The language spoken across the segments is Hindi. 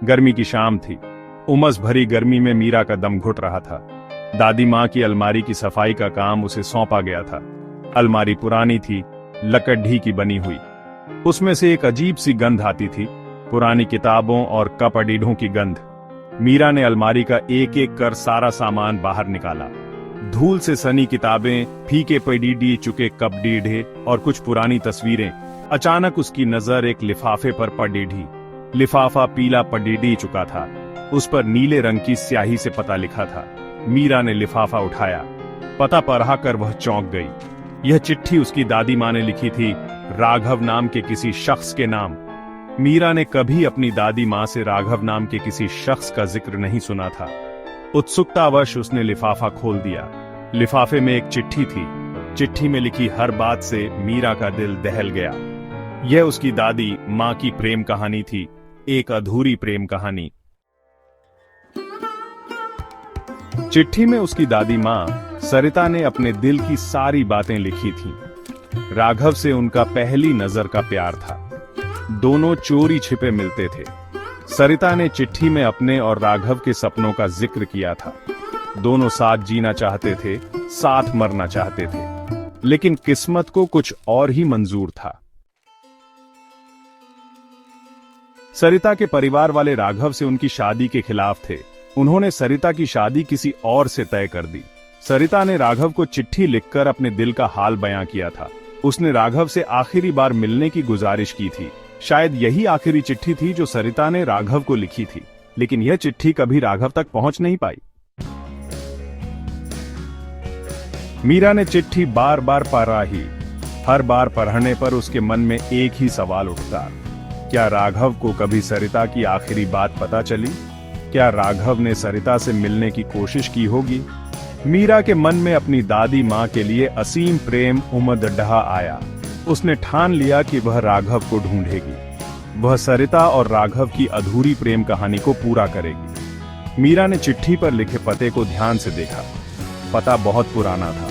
गर्मी की शाम थी। उमस भरी गर्मी में मीरा का दम घुट रहा था। दादी माँ की अलमारी की सफाई का काम उसे सौंपा गया था। अलमारी पुरानी थी, लकड़ी की बनी हुई। उसमें से एक अजीब सी गंध आती थी, पुरानी किताबों और कपड़ीढ़ों की गंध। मीरा ने अलमारी का एक एक कर सारा सामान बाहर निकाला। धूल से सनी किताबें, फीके पड़ीढ़े चुके कपड़ीढ़े और कुछ पुरानी तस्वीरें। अचानक उसकी नजर एक लिफाफे पर पड़ीढ़ी। लिफाफा पीला पड़ीढ़ी चुका था। उस पर नीले रंग की स्याही से पता लिखा था। मीरा ने लिफाफा उठाया। पता पढ़कर वह चौंक गई। यह चिट्ठी उसकी दादी माँ ने लिखी थी, राघव नाम के किसी शख्स के नाम। मीरा ने कभी अपनी दादी माँ से राघव नाम के किसी शख्स का जिक्र नहीं सुना था। उत्सुकतावश उसने लिफाफा खोल दिया। लिफाफे में एक चिट्ठी थी। चिट्ठी में लिखी हर बात से मीरा का दिल दहल गया। यह उसकी दादी माँ की प्रेम कहानी थी, एक अधूरी प्रेम कहानी। चिट्ठी में उसकी दादी माँ सरिता ने अपने दिल की सारी बातें लिखी थीं। राघव से उनका पहली नजर का प्यार था। दोनों चोरी छिपे मिलते थे। सरिता ने चिट्ठी में अपने और राघव के सपनों का जिक्र किया था। दोनों साथ जीना चाहते थे, साथ मरना चाहते थे, लेकिन किस्मत को कुछ और ही मंजूर था। सरिता के परिवार वाले राघव से उनकी शादी के खिलाफ थे। उन्होंने सरिता की शादी किसी और से तय कर दी। सरिता ने राघव को चिट्ठी लिखकर अपने दिल का हाल बयां किया था। उसने राघव से आखिरी बार मिलने की गुजारिश की थी। शायद यही आखिरी चिट्ठी थी जो सरिता ने राघव को लिखी थी, लेकिन यह चिट्ठी कभी राघव तक पहुंच नहीं पाई। मीरा ने चिट्ठी बार बार पढ़ी। हर बार पढ़ने पर उसके मन में एक ही सवाल उठता, क्या राघव को कभी सरिता की आखिरी बात पता चली? क्या राघव ने सरिता से मिलने की कोशिश की होगी? मीरा के मन में अपनी दादी माँ के लिए असीम प्रेम उमड़ आया। उसने ठान लिया कि वह राघव को ढूंढेगी। वह सरिता और राघव की अधूरी प्रेम कहानी को पूरा करेगी। मीरा ने चिट्ठी पर लिखे पते को ध्यान से देखा। पता बहुत पुराना था।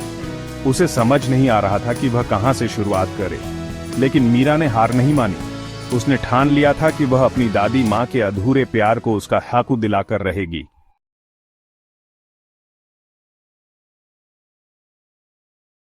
उसे समझ नहीं आ रहा था कि वह कहां से शुरुआत करे, लेकिन मीरा ने हार नहीं मानी। उसने ठान लिया था कि वह अपनी दादी माँ के अधूरे प्यार को उसका हक दिलाकर रहेगी।